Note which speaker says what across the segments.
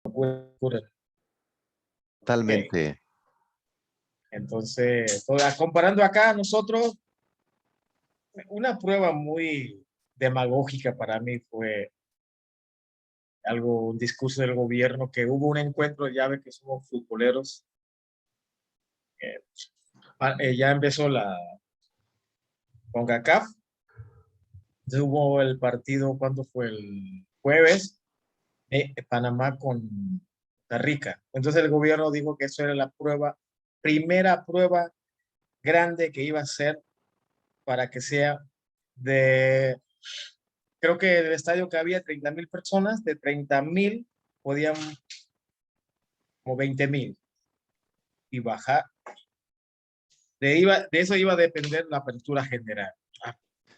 Speaker 1: Ok.
Speaker 2: Totalmente.
Speaker 1: Entonces, comparando acá nosotros, una prueba muy demagógica para mí fue un discurso del gobierno, que hubo un encuentro, ya ve que somos futboleros, eh, ya empezó la CONCACAF, entonces hubo el partido, ¿cuándo fue? El jueves, Panamá con Costa Rica. Entonces el gobierno dijo que eso era la primera prueba grande que iba a ser para que sea de, creo que el estadio que había 30,000 personas, de 30,000 podían como 20,000 y bajar. De eso iba a depender la apertura general.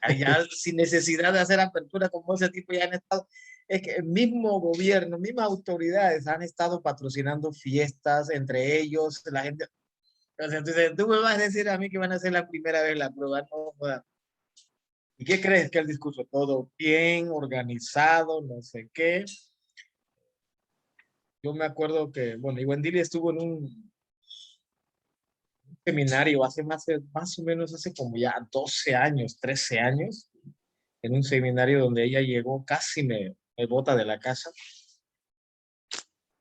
Speaker 1: Allá sin necesidad de hacer apertura como ese tipo ya han estado. Es que el mismo gobierno, mismas autoridades han estado patrocinando fiestas entre ellos, la gente. Entonces, tú me vas a decir a mí que van a hacer la primera vez la prueba. No, joda. ¿Y qué crees? Que el discurso todo bien organizado, no sé qué. Yo me acuerdo que, bueno, Iwendili estuvo en un seminario más o menos hace como ya 12 años, 13 años, en un seminario donde ella llegó, casi me bota de la casa.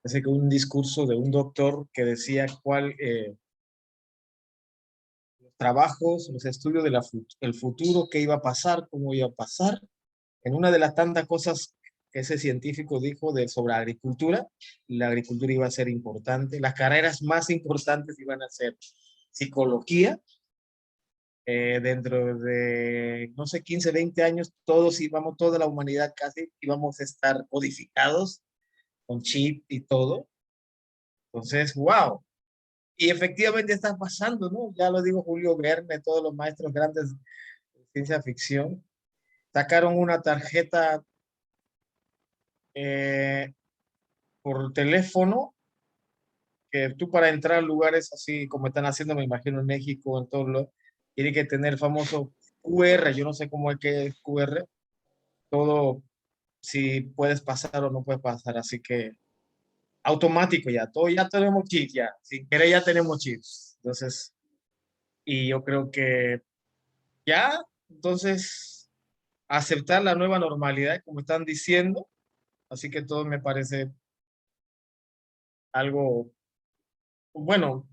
Speaker 1: Hace que un discurso de un doctor que decía los trabajos, los estudios del futuro, qué iba a pasar, cómo iba a pasar. En una de las tantas cosas que ese científico dijo sobre agricultura, la agricultura iba a ser importante, las carreras más importantes iban a ser psicología. Dentro de, no sé, 15, 20 años, toda la humanidad casi íbamos a estar codificados con chip y todo. Entonces, wow. Y efectivamente está pasando, ¿no? Ya lo dijo Julio Verne, todos los maestros grandes de ciencia ficción. Sacaron una tarjeta eh, por teléfono, que tú para entrar a lugares así como están haciendo, me imagino en México, en todos los, tiene que tener el famoso QR, yo no sé cómo es que es QR, todo si puedes pasar o no puedes pasar, así que automático ya, todo ya tenemos chips ya, sin querer ya tenemos chips. Entonces, y yo creo que ya, entonces, aceptar la nueva normalidad, como están diciendo, así que todo me parece algo, bueno,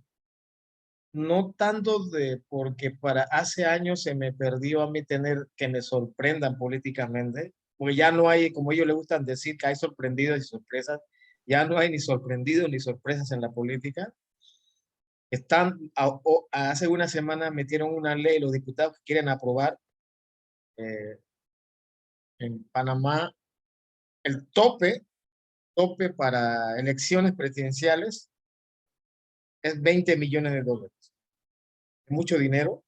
Speaker 1: no tanto porque para hace años se me perdió a mí tener que me sorprendan políticamente, porque ya no hay, como ellos les gustan decir, que hay sorprendidos y sorpresas, ya no hay ni sorprendidos ni sorpresas en la política. Hace una semana metieron una ley, los diputados que quieren aprobar eh, en Panamá el tope para elecciones presidenciales es 20 millones de dólares. Mucho dinero.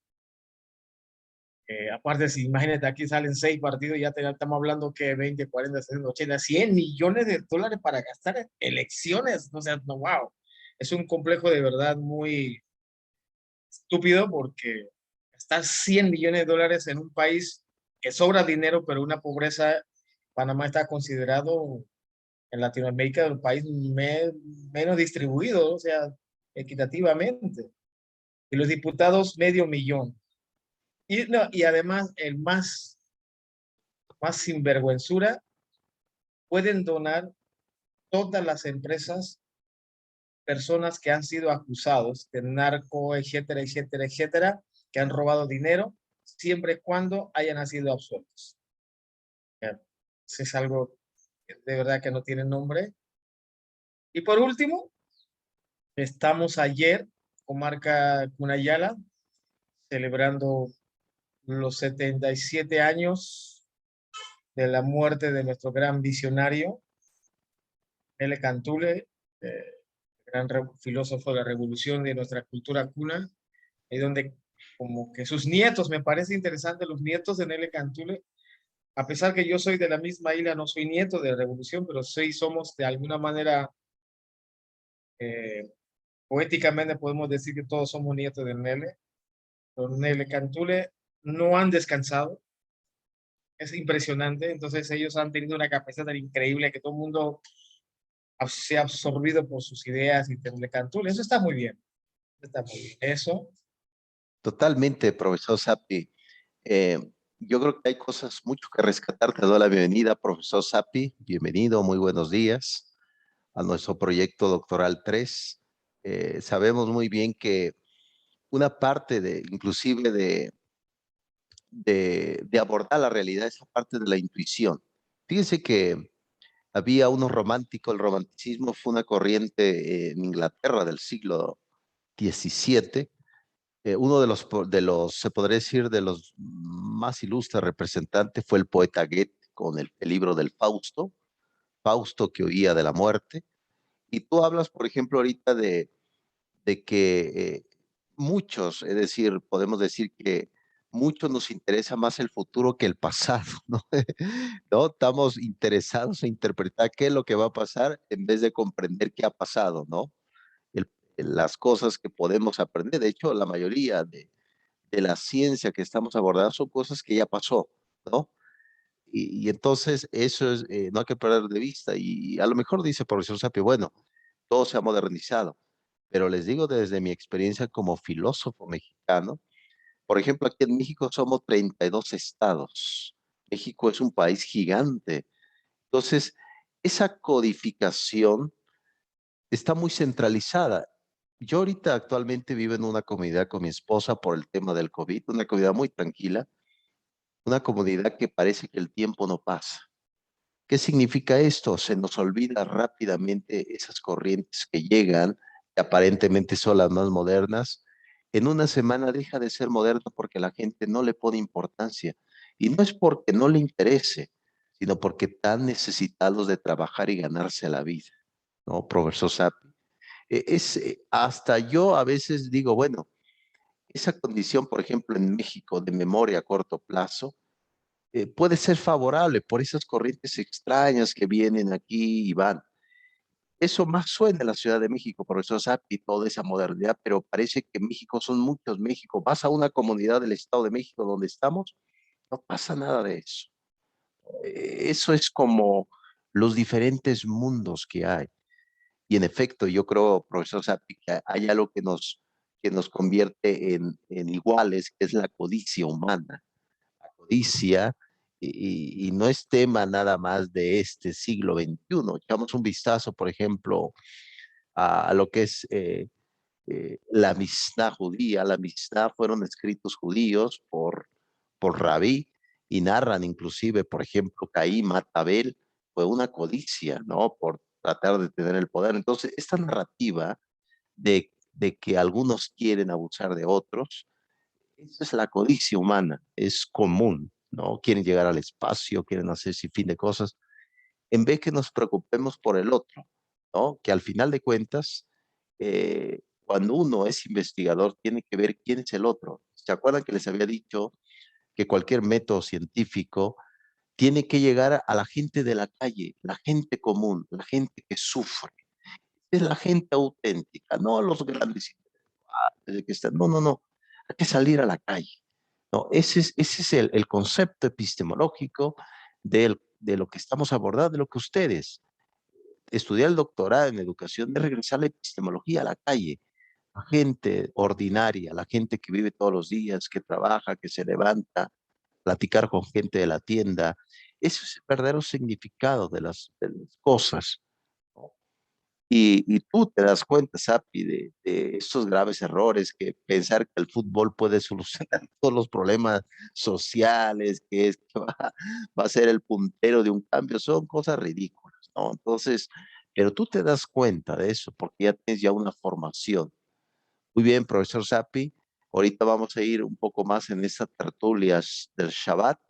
Speaker 1: Aparte, si imagínate, aquí salen 6 partidos, estamos hablando que 20, 40, 60, 80, 100 millones de dólares para gastar en elecciones. O sea, no, wow. Es un complejo de verdad muy estúpido, porque gastar 100 millones de dólares en un país que sobra dinero, pero una pobreza. Panamá está considerado en Latinoamérica el país menos distribuido, o sea, equitativamente. Y los diputados, medio millón. Y, no, y además, el más sinvergüenzura, pueden donar todas las empresas, personas que han sido acusados de narco, etcétera, etcétera, etcétera, que han robado dinero, siempre y cuando hayan sido absueltos. Eso es algo de verdad que no tiene nombre. Y por último, estamos ayer, comarca Cunayala, celebrando los 77 años de la muerte de nuestro gran visionario, Nele Cantule, gran filósofo de la revolución de nuestra cultura cuna, y donde como que sus nietos, me parece interesante, los nietos de Nele Cantule, a pesar que yo soy de la misma isla, no soy nieto de la revolución, pero sí somos de alguna manera, eh, poéticamente podemos decir que todos somos nietos de Nele. Los Nele Cantule no han descansado, es impresionante. Entonces ellos han tenido una capacidad tan increíble que todo el mundo sea absorbido por sus ideas y tenerle cantul. Eso está muy bien. Está muy bien. Eso,
Speaker 2: Totalmente, profesor Sapi. Eh, yo creo que hay cosas mucho que rescatar. Te doy la bienvenida, profesor Sapi. Bienvenido, muy buenos días a nuestro proyecto doctoral 3. Sabemos muy bien que una parte de, inclusive de abordar la realidad, esa parte de la intuición. Fíjense que había unos románticos, el romanticismo fue una corriente en Inglaterra del siglo XVII. Uno se podría decir, de los más ilustres representantes fue el poeta Goethe con el libro del Fausto, Fausto que huía de la muerte. Y tú hablas, por ejemplo, ahorita de que muchos, es decir, podemos decir que muchos nos interesa más el futuro que el pasado, ¿no? ¿No? Estamos interesados en interpretar qué es lo que va a pasar en vez de comprender qué ha pasado, ¿no? El- las cosas que podemos aprender. De hecho, la mayoría de la ciencia que estamos abordando son cosas que ya pasó, ¿no? Y entonces eso es, no hay que perder de vista. Y a lo mejor dice profesor Sapio, bueno, todo se ha modernizado, pero les digo desde mi experiencia como filósofo mexicano, por ejemplo, aquí en México somos 32 estados. México es un país gigante. Entonces, esa codificación está muy centralizada. Yo ahorita actualmente vivo en una comunidad con mi esposa por el tema del COVID, una comunidad muy tranquila, una comunidad que parece que el tiempo no pasa. ¿Qué significa esto? Se nos olvida rápidamente esas corrientes que llegan, que aparentemente son las más modernas. En una semana deja de ser moderno porque la gente no le pone importancia. Y no es porque no le interese, sino porque están necesitados de trabajar y ganarse la vida, ¿no, profesor Sapi? Hasta yo a veces digo, bueno, esa condición, por ejemplo, en México de memoria a corto plazo, puede ser favorable por esas corrientes extrañas que vienen aquí y van. Eso más suena en la Ciudad de México, por eso SAP y toda esa modernidad, pero parece que México son muchos México. Vas a una comunidad del Estado de México donde estamos, no pasa nada de eso. Eso es como los diferentes mundos que hay. Y en efecto, yo creo, profesor Sapi, que hay algo que nos convierte en iguales, que es la codicia humana. Codicia, y no es tema nada más de este siglo XXI. Echamos un vistazo, por ejemplo, a lo que es la Mishnah judía. La Mishnah fueron escritos judíos por Rabí y narran inclusive, por ejemplo, Caín mata a Abel, fue una codicia, ¿no? Por tratar de tener el poder. Entonces, esta narrativa de que algunos quieren abusar de otros, esa es la codicia humana, es común, ¿no? Quieren llegar al espacio, quieren hacer sin fin de cosas, en vez que nos preocupemos por el otro, ¿no? Que al final de cuentas, cuando uno es investigador, tiene que ver quién es el otro. ¿Se acuerdan que les había dicho que cualquier método científico tiene que llegar a la gente de la calle, la gente común, la gente que sufre? Es la gente auténtica, no los grandes intelectuales que están, no, no, no, hay que salir a la calle, ¿no? Ese es el concepto epistemológico de lo que estamos abordando, de lo que ustedes estudiar el doctorado en educación, de regresar la epistemología a la calle, la gente ordinaria, la gente que vive todos los días, que trabaja, que se levanta, platicar con gente de la tienda. Ese es el verdadero significado de las cosas, ¿no? Y tú te das cuenta, Sapi, de estos graves errores, que pensar que el fútbol puede solucionar todos los problemas sociales, que es que va a ser el puntero de un cambio, son cosas ridículas, ¿no? Entonces, pero tú te das cuenta de eso porque ya tienes ya una formación. Muy bien, profesor Sapi, ahorita vamos a ir un poco más en estas tertulias del Shabbat.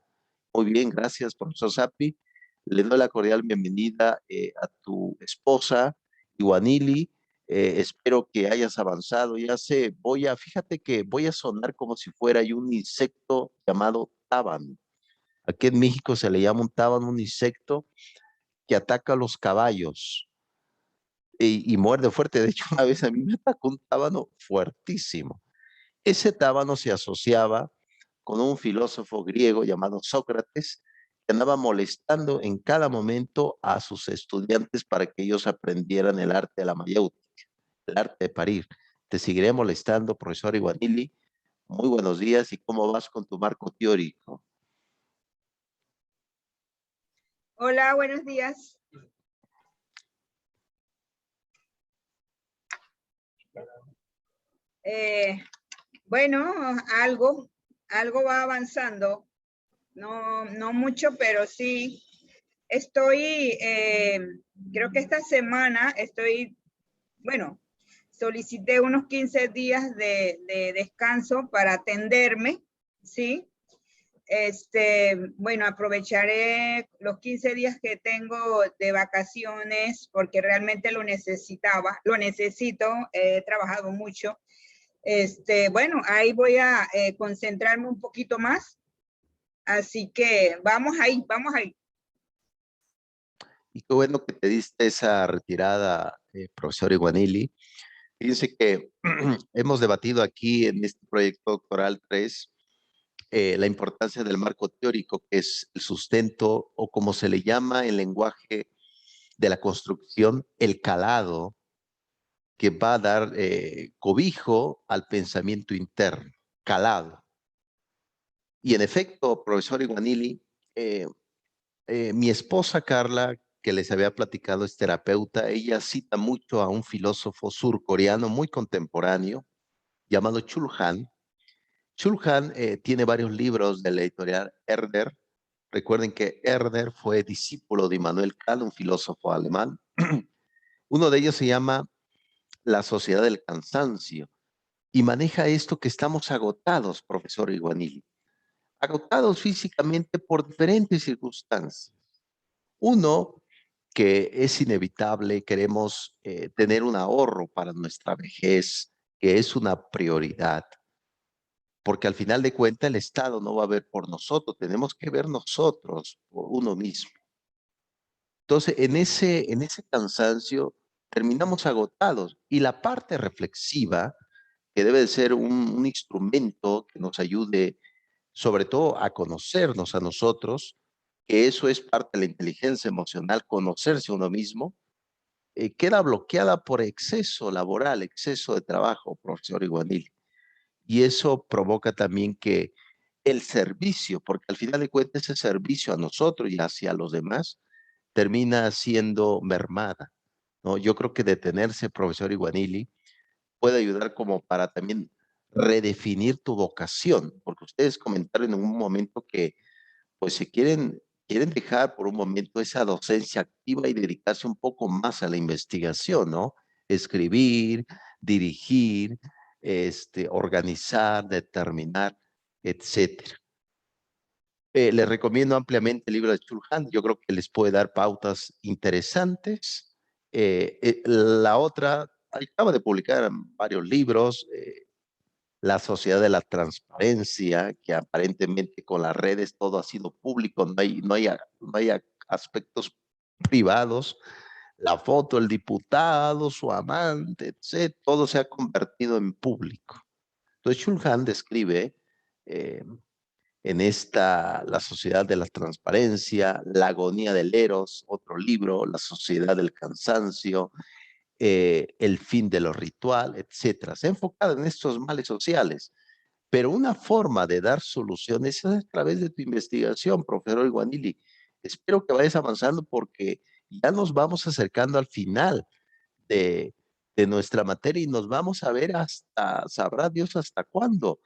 Speaker 2: Muy bien, gracias, profesor Sapi. Le doy la cordial bienvenida a tu esposa, Iguanili. Espero que hayas avanzado. Ya sé, fíjate que voy a sonar como si fuera un insecto llamado tábano. Aquí en México se le llama un tábano, un insecto que ataca a los caballos y muerde fuerte. De hecho, una vez a mí me atacó un tábano fuertísimo. Ese tábano se asociaba con un filósofo griego llamado Sócrates, que andaba molestando en cada momento a sus estudiantes para que ellos aprendieran el arte de la mayéutica, el arte de parir. Te seguiré molestando, profesor Iguanili. Muy buenos días, ¿y cómo vas con tu marco teórico?
Speaker 3: Hola, buenos días. Bueno, algo va avanzando. No mucho, pero sí. Estoy, creo que esta semana bueno, solicité unos 15 días de descanso para atenderme, ¿sí? Bueno, aprovecharé los 15 días que tengo de vacaciones porque realmente lo necesito, he trabajado mucho. Bueno, ahí voy a concentrarme un poquito más. Así que vamos ahí, vamos ahí.
Speaker 2: Y qué bueno que te diste esa retirada, profesor Iguanili. Fíjense que hemos debatido aquí en este proyecto doctoral 3 la importancia del marco teórico, que es el sustento o como se le llama en lenguaje de la construcción, el calado que va a dar cobijo al pensamiento interno, calado. Y en efecto, profesor Iguanili, eh, mi esposa Carla, que les había platicado, es terapeuta, ella cita mucho a un filósofo surcoreano muy contemporáneo llamado Chul Han. Chul Han tiene varios libros de la editorial Herder. Recuerden que Herder fue discípulo de Immanuel Kant, un filósofo alemán. Uno de ellos se llama La sociedad del cansancio y maneja esto que estamos agotados, profesor Iguanili, agotados físicamente por diferentes circunstancias. Uno, que es inevitable, queremos tener un ahorro para nuestra vejez, que es una prioridad, porque al final de cuentas el Estado no va a ver por nosotros, tenemos que ver nosotros por uno mismo. Entonces, en ese cansancio terminamos agotados y la parte reflexiva, que debe de ser un instrumento que nos ayude sobre todo a conocernos a nosotros, que eso es parte de la inteligencia emocional, conocerse a uno mismo, queda bloqueada por exceso laboral, exceso de trabajo, profesor Iguanil. Y eso provoca también que el servicio, porque al final de cuentas ese servicio a nosotros y hacia los demás termina siendo mermada, ¿no? Yo creo que detenerse, profesor Iguanili, puede ayudar como para también redefinir tu vocación, porque ustedes comentaron en un momento que pues si quieren dejar por un momento esa docencia activa y dedicarse un poco más a la investigación, ¿no? Escribir, dirigir, organizar, determinar, etcétera. Les recomiendo ampliamente el libro de Chulhan, yo creo que les puede dar pautas interesantes. La otra, acaba de publicar varios libros, la sociedad de la transparencia, que aparentemente con las redes todo ha sido público, no hay aspectos privados, la foto del diputado, su amante, etc., todo se ha convertido en público. Entonces Shulhan describe eh, la sociedad de la transparencia, la agonía del Eros, otro libro, la sociedad del cansancio, el fin de lo ritual, etcétera. Se ha enfocado en estos males sociales. Pero una forma de dar soluciones es a través de tu investigación, profesor Iguanili. Espero que vayas avanzando porque ya nos vamos acercando al final de, de nuestra materia y nos vamos a ver hasta, sabrá Dios hasta cuándo,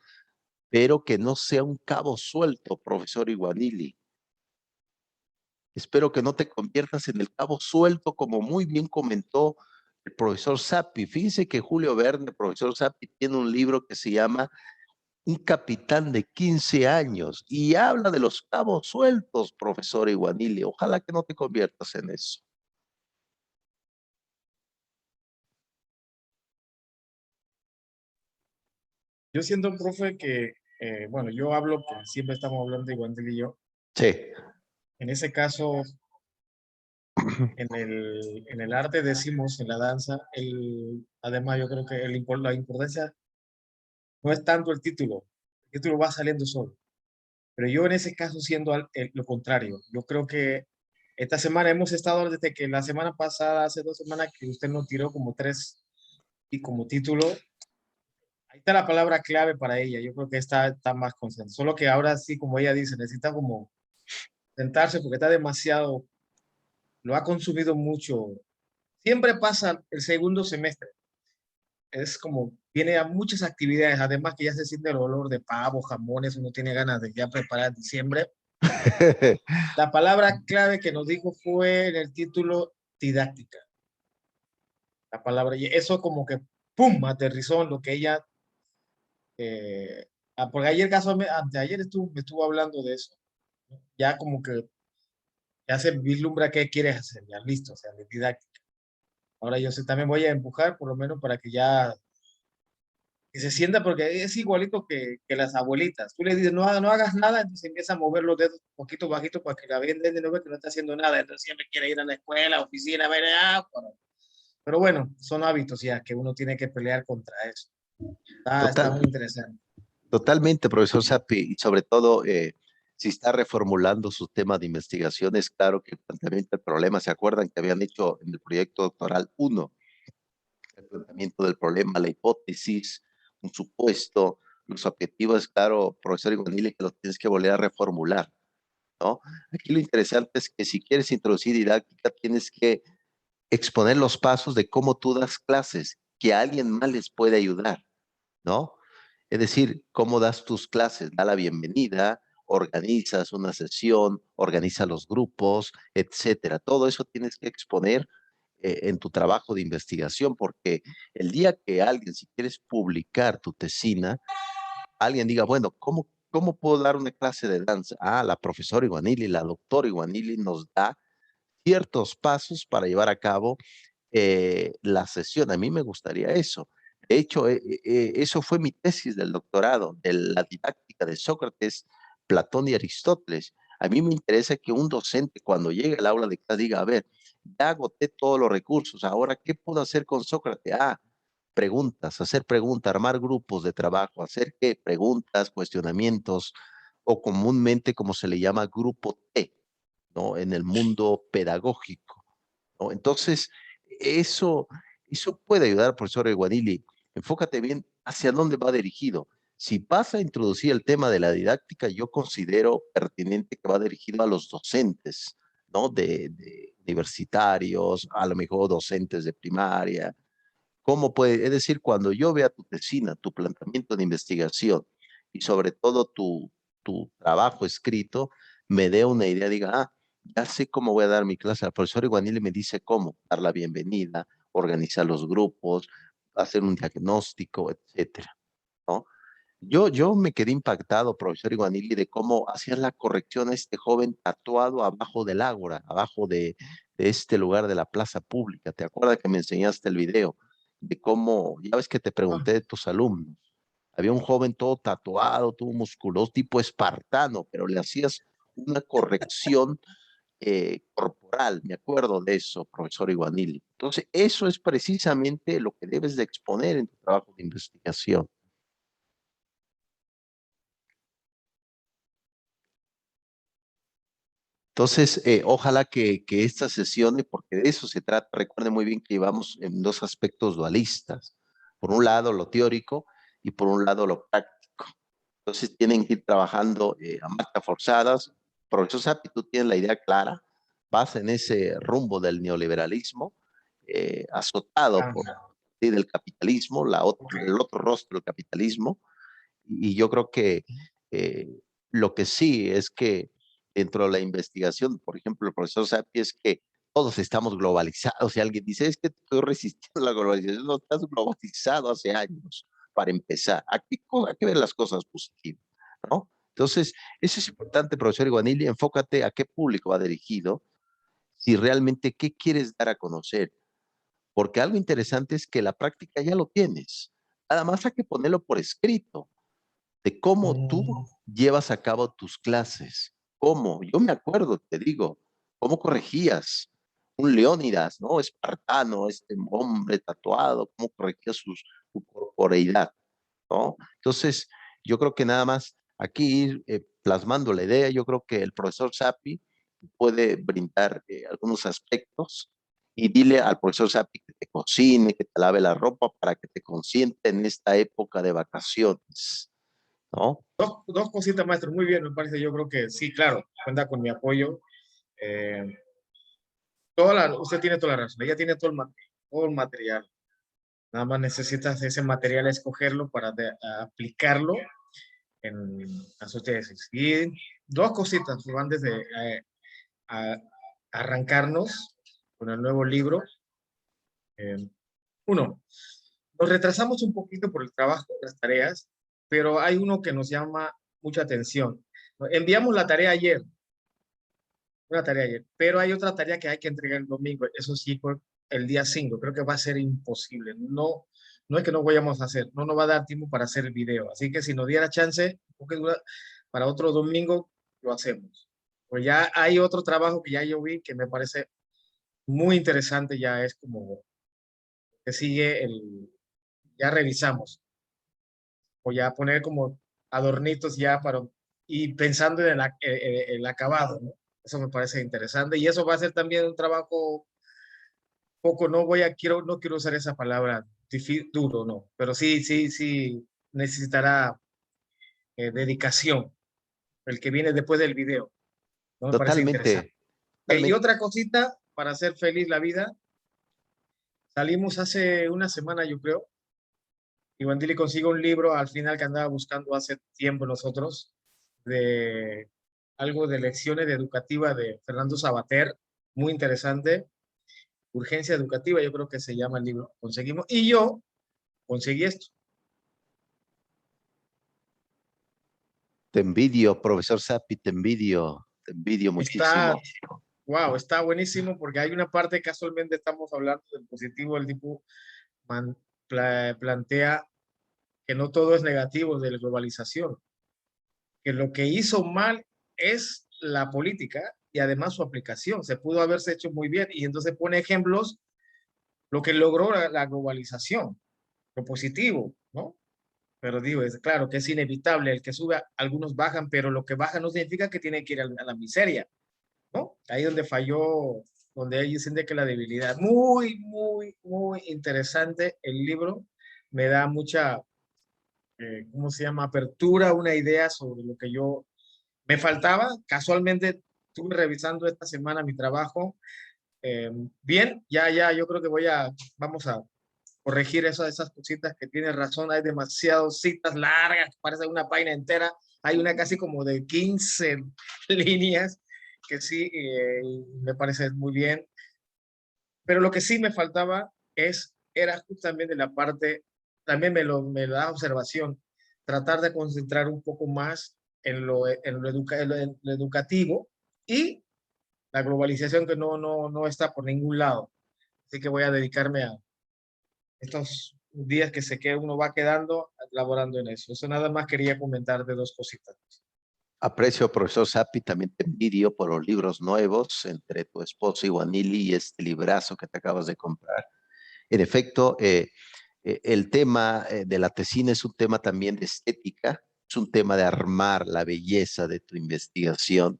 Speaker 2: pero que no sea un cabo suelto, profesor Iguanili. Espero que no te conviertas en el cabo suelto, como muy bien comentó el profesor Sappi. Fíjense que Julio Verne, profesor Sappi, tiene un libro que se llama Un capitán de 15 años y habla de los cabos sueltos, profesor Iguanili. Ojalá que no te conviertas en eso.
Speaker 1: Yo siento, profe, que, bueno, yo hablo, que siempre estamos hablando de Wandel y yo.
Speaker 2: Sí.
Speaker 1: En ese caso, en el arte decimos, en la danza, además yo creo que la importancia no es tanto el título va saliendo solo. Pero yo en ese caso siendo lo contrario, yo creo que esta semana hemos estado desde que la semana pasada, hace 2 semanas, que usted nos tiró como 3 y como título, ahí está la palabra clave para ella. Yo creo que está más consciente. Solo que ahora sí, como ella dice, necesita como sentarse porque está demasiado, lo ha consumido mucho. Siempre pasa el segundo semestre. Es como, viene a muchas actividades, además que ya se siente el olor de pavo, jamones, uno tiene ganas de ya preparar diciembre. La palabra clave que nos dijo fue en el título didáctica. La palabra, y eso como que, ¡pum!, aterrizó en lo que ella, porque ayer, ayer me estuvo hablando de eso. Ya como que ya se vislumbra qué quieres hacer, ya listo, o sea, de didáctica. Ahora yo sé, también voy a empujar por lo menos para que ya que se sienta, porque es igualito que las abuelitas. Tú le dices, no, no hagas nada, entonces empieza a mover los dedos un poquito bajito para que la vean de no ve que no está haciendo nada. Entonces siempre quiere ir a la escuela, oficina, a ver, pero bueno, son hábitos ya que uno tiene que pelear contra eso. Está
Speaker 2: Total,
Speaker 1: muy interesante.
Speaker 2: totalmente, profesor Sapi, y sobre todo, si está reformulando su tema de investigación, es claro que el planteamiento del problema, ¿se acuerdan que habían hecho en el proyecto doctoral 1 el planteamiento del problema, la hipótesis, un supuesto, los objetivos? Claro, profesor Iguanili, que los tienes que volver a reformular, ¿no? Aquí lo interesante es que si quieres introducir didáctica, tienes que exponer los pasos de cómo tú das clases, que a alguien más les puede ayudar, ¿no? Es decir, cómo das tus clases, da la bienvenida, organizas una sesión, organiza los grupos, etcétera. Todo eso tienes que exponer en tu trabajo de investigación, porque el día que alguien, si quieres publicar tu tesina, alguien diga, bueno, ¿cómo puedo dar una clase de danza? Ah, la profesora Iguanili, la doctora Iguanili nos da ciertos pasos para llevar a cabo la sesión. A mí me gustaría eso. De hecho, eso fue mi tesis del doctorado, de la didáctica de Sócrates, Platón y Aristóteles. A mí me interesa que un docente cuando llegue al aula de clase diga, a ver, ya agoté todos los recursos, ahora, ¿qué puedo hacer con Sócrates? Ah, preguntas, hacer preguntas, armar grupos de trabajo, hacer qué, preguntas, cuestionamientos, o comúnmente como se le llama grupo T, ¿no? En el mundo pedagógico, ¿no? Entonces, eso, eso puede ayudar, profesor Guanili. Enfócate bien hacia dónde va dirigido. Si vas a introducir el tema de la didáctica, yo considero pertinente que va dirigido a los docentes, ¿no? De universitarios, a lo mejor docentes de primaria. ¿Cómo puede? Es decir, cuando yo vea tu tesina, tu planteamiento de investigación y sobre todo tu trabajo escrito, me dé una idea, diga, ah, ya sé cómo voy a dar mi clase. El profesor Iguanile me dice cómo dar la bienvenida, organizar los grupos, hacer un diagnóstico, etcétera, ¿no? Yo me quedé impactado, profesor Iguanili, de cómo hacías la corrección a este joven tatuado abajo del ágora, abajo de este lugar de la plaza pública. ¿Te acuerdas que me enseñaste el video de cómo, ya ves que te
Speaker 1: Ah,
Speaker 2: pregunté de tus alumnos? Había un joven todo tatuado, todo musculoso, tipo espartano, pero le hacías una corrección corporal. Me acuerdo de eso, profesor Iguanili. Entonces, eso es precisamente lo que debes de exponer en tu trabajo de investigación. Entonces, ojalá que estas sesiones, porque de eso se trata, recuerden muy bien que llevamos en dos aspectos dualistas. Por un lado, lo teórico y por un lado, lo práctico. Entonces, tienen que ir trabajando a marchas forzadas. Profesor Sapi, tú tienes la idea clara, vas en ese rumbo del neoliberalismo, azotado
Speaker 1: ah,
Speaker 2: por sí, del capitalismo,
Speaker 1: ok.
Speaker 2: el otro rostro del capitalismo, y yo creo que eh, lo que sí es que dentro de la investigación, por ejemplo, el profesor Sapi, es que todos estamos globalizados. Y alguien dice, es que estoy resistiendo la globalización. No, estás globalizado hace años, para empezar. ¿A qué ver las cosas positivas? ¿No? Entonces, eso es importante, profesor Iguanili. Enfócate a qué público va dirigido, si realmente qué quieres dar a conocer. Porque algo interesante es que la práctica ya lo tienes. Nada más hay que ponerlo por escrito de cómo tú
Speaker 1: Mm,
Speaker 2: llevas a cabo tus clases. ¿Cómo? Yo me acuerdo, te digo, cómo corregías un Leónidas, ¿no? Espartano, este hombre tatuado, cómo corregía su corporeidad, ¿no? Entonces, yo creo que nada más aquí ir plasmando la idea. Yo creo que el profesor Sapi puede brindar algunos aspectos y dile al profesor Sapi que te cocine, que te lave la ropa para que te consienta en esta época de vacaciones, ¿no?
Speaker 1: Dos cositas, maestro, muy bien, me parece, yo creo que sí, claro, cuenta con mi apoyo. Eh, usted tiene toda la razón, ella tiene todo el material. Nada más necesitas ese material, escogerlo para aplicarlo a su tesis. Y dos cositas antes de a- arrancarnos con el nuevo libro. Uno, nos retrasamos un poquito por el trabajo, las tareas, pero hay uno que nos llama mucha atención. Enviamos la tarea ayer, una tarea ayer, pero hay otra tarea que hay que entregar el domingo. Eso sí, por el día 5. Creo que va a ser imposible. No, no es que no vayamos a hacer, no nos va a dar tiempo para hacer el video. Así que si nos diera chance, para otro domingo, lo hacemos. Pues ya hay otro trabajo que ya yo vi que me parece muy interesante, ya es como que sigue ya revisamos, o ya poner como adornitos ya para, y pensando en el acabado, ¿no? Eso me parece interesante y eso va a ser también un trabajo poco, no quiero usar esa palabra duro, no, pero sí necesitará dedicación, el que viene después del video, ¿no? Me parece interesante.
Speaker 2: Totalmente,
Speaker 1: Y
Speaker 2: totalmente.
Speaker 1: otra cosita para hacer feliz la vida, salimos hace una semana, yo creo, y Bandili consigue un libro al final que andaba buscando hace tiempo nosotros, de algo de lecciones educativas de Fernando Sabater, muy interesante, Urgencia Educativa, yo creo que se llama el libro, conseguimos, y yo conseguí esto.
Speaker 2: Te envidio, profesor Sapi, te envidio
Speaker 1: Está,
Speaker 2: muchísimo.
Speaker 1: wow, está buenísimo porque hay una parte, casualmente estamos hablando del positivo, el tipo plantea que no todo es negativo de la globalización, que lo que hizo mal es la política y además su aplicación. Se pudo haberse hecho muy bien y entonces pone ejemplos lo que logró la globalización, lo positivo, ¿no? Pero digo, es claro que es inevitable, el que sube, algunos bajan, pero lo que baja no significa que tiene que ir a la miseria, ¿no? Ahí donde falló, donde ellos dicen que la debilidad. Muy interesante el libro, me da mucha, ¿cómo se llama? Apertura, una idea sobre lo que yo me faltaba. Casualmente estuve revisando esta semana mi trabajo. Eh, Bien, yo creo que vamos a corregir esas cositas que tiene razón. Hay demasiadas citas largas, parece una página entera. Hay una casi como de 15 líneas que sí, me parece muy bien. Pero lo que sí me faltaba era justamente la parte, también me da observación, tratar de concentrar un poco más en lo educativo y la globalización que no está por ningún lado. Así que voy a dedicarme a estos días que uno va quedando laborando en eso. Eso nada más quería comentar de dos cositas.
Speaker 2: Aprecio, profesor Sapi, también te envidio por los libros nuevos entre tu esposo Iguanili y este librazo que te acabas de comprar. En efecto, el tema de la tesina es un tema también de estética, es un tema de armar la belleza de tu investigación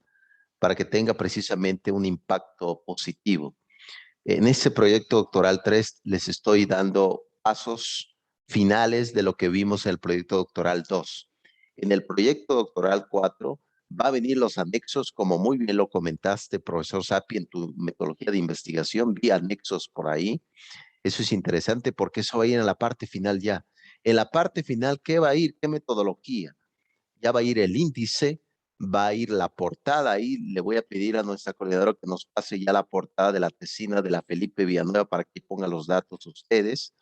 Speaker 2: para que tenga precisamente un impacto positivo. En ese proyecto doctoral 3 les estoy dando pasos finales de lo que vimos en el proyecto doctoral 2. En el proyecto doctoral 4 va a venir los anexos, como muy bien lo comentaste, profesor Sapi, en tu metodología de investigación, vi anexos por ahí. Eso es interesante porque eso va a ir en la parte final ya. En la parte final, ¿qué va a ir? ¿Qué metodología? Ya va a ir el índice, va a ir la portada. Ahí le voy a pedir a nuestra coordinadora que nos pase ya la portada de la tesina de la Felipe Villanueva para que ponga los datos ustedes.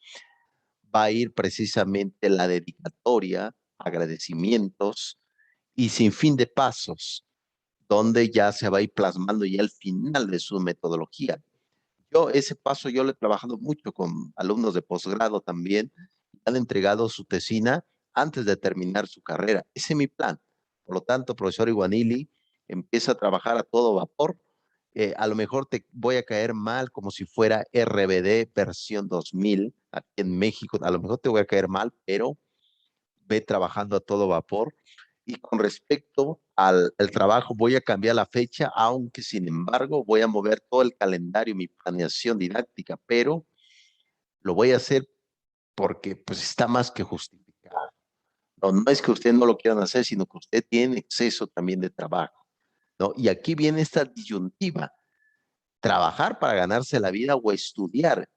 Speaker 2: Va a ir precisamente la dedicatoria, agradecimientos y sin fin de pasos, donde ya se va a ir plasmando ya el final de su metodología. Ese paso yo lo he trabajado mucho con alumnos de posgrado también, han entregado su tesina antes de terminar su carrera. Ese es mi plan. Por lo tanto, profesor Iguanili, empieza a trabajar a todo vapor. A lo mejor te voy a caer mal como si fuera RBD versión 2000 aquí en México. A lo mejor te voy a caer mal, pero ve trabajando a todo vapor. Y con respecto al trabajo, voy a cambiar la fecha, aunque sin embargo voy a mover todo el calendario, mi planeación didáctica, pero lo voy a hacer porque pues está más que justificado. No, no es que ustedes no lo quieran hacer, sino que usted tiene exceso también de trabajo, ¿no? Y aquí viene esta disyuntiva, trabajar para ganarse la vida o estudiar.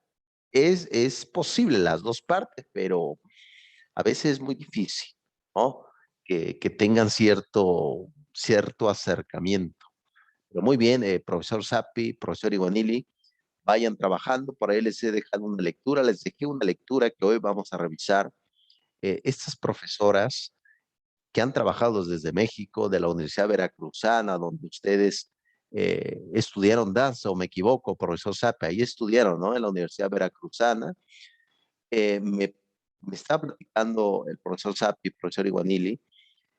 Speaker 2: Es posible las dos partes, pero a veces es muy difícil, ¿no? Que tengan cierto acercamiento. Pero muy bien, profesor Sapi, profesor Iguanili, vayan trabajando. Por ahí les he dejado una lectura, les dejé una lectura que hoy vamos a revisar. Estas profesoras que han trabajado desde México, de la Universidad Veracruzana, donde ustedes estudiaron danza, o me equivoco, profesor Sapi, ahí estudiaron, ¿no? En la Universidad Veracruzana. Eh, me, me está platicando el profesor Sapi, profesor Iguanili,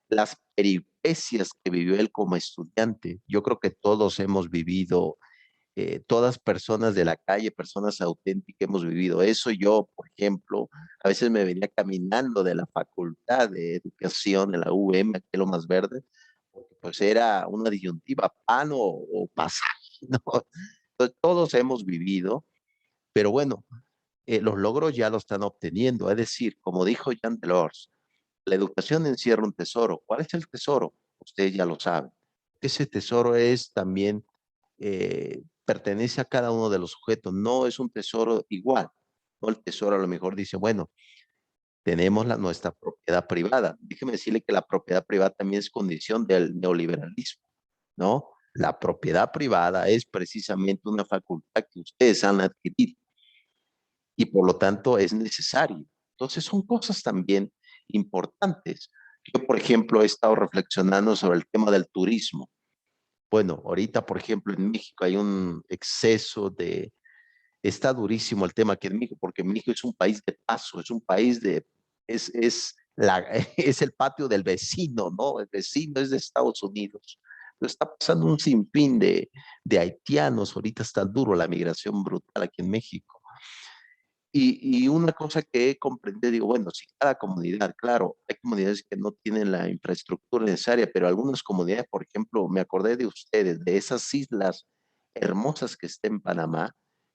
Speaker 2: las peripecias que vivió él como estudiante. Yo creo que todos hemos vivido, todas personas de la calle, personas auténticas, hemos vivido eso. Yo, por ejemplo, a veces me venía caminando de la Facultad de Educación en la UM, aquí en Lo Más Verde, porque pues era una disyuntiva, pan o pasaje, ¿no? Entonces, todos hemos vivido, pero bueno, los logros ya lo están obteniendo. Es decir, como dijo Jean Delors, la educación encierra un tesoro. ¿Cuál es el tesoro? Ustedes ya lo saben. Ese tesoro es también, pertenece a cada uno de los sujetos. No es un tesoro igual. ¿No? El tesoro a lo mejor dice, bueno, tenemos nuestra propiedad privada. Déjeme decirle que la propiedad privada también es condición del neoliberalismo, ¿no? La propiedad privada es precisamente una facultad que ustedes han adquirido y por lo tanto es necesario. Entonces son cosas también importantes. Yo, por ejemplo, he estado reflexionando sobre el tema del turismo. Bueno, ahorita, por ejemplo, en México hay un exceso de... Está durísimo el tema aquí en México, porque México es un país de paso, es un país de... Es el patio del vecino, ¿no? El vecino es de Estados Unidos. Pero está pasando un sinfín de haitianos. Ahorita está duro la migración brutal aquí en México. Y una cosa que he comprendido, digo, bueno, si cada comunidad, claro, hay comunidades que no tienen la infraestructura necesaria, pero algunas comunidades, por ejemplo, me acordé de ustedes, de esas islas hermosas que está en Panamá,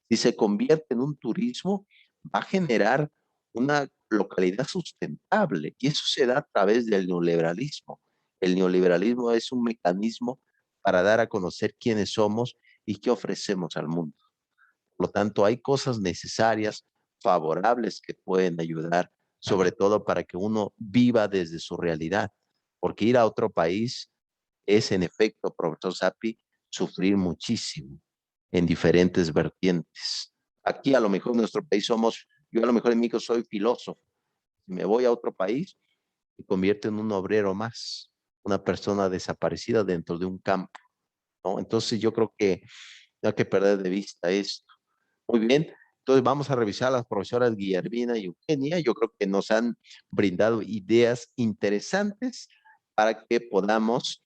Speaker 2: si se convierte en un turismo, va a generar una localidad sustentable y eso se da a través del neoliberalismo. El neoliberalismo es un mecanismo para dar a conocer quiénes somos y qué ofrecemos al mundo. Por lo tanto, hay cosas necesarias, favorables que pueden ayudar, sobre todo para que uno viva desde su realidad, porque ir a otro país es, en efecto, profesor Sapi, sufrir muchísimo en diferentes vertientes. Aquí a lo mejor en nuestro país somos, yo a lo mejor en México soy filósofo, si me voy a otro país, me convierto en un obrero más, una persona desaparecida dentro de un campo, ¿no? Entonces yo creo que no hay que perder de vista esto. Muy bien, entonces vamos a revisar a las profesoras Guillermina y Eugenia. Yo creo que nos han brindado ideas interesantes para que podamos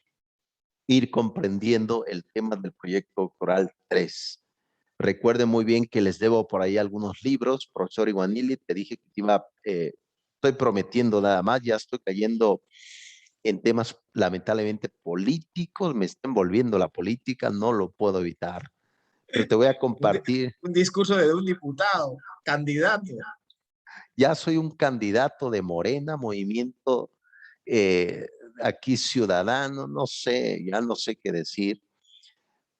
Speaker 2: ir comprendiendo el tema del proyecto doctoral 3. Recuerden muy bien que les debo por ahí algunos libros. Profesor Iguanili, te dije que te iba, estoy prometiendo nada más, ya estoy cayendo en temas lamentablemente políticos, me está envolviendo la política, no lo puedo evitar, pero te voy a
Speaker 1: Un, di-
Speaker 2: compartir.
Speaker 1: un discurso de un diputado, candidato.
Speaker 2: Ya soy un candidato de Morena, movimiento eh, aquí ciudadano, no sé, ya no sé qué decir,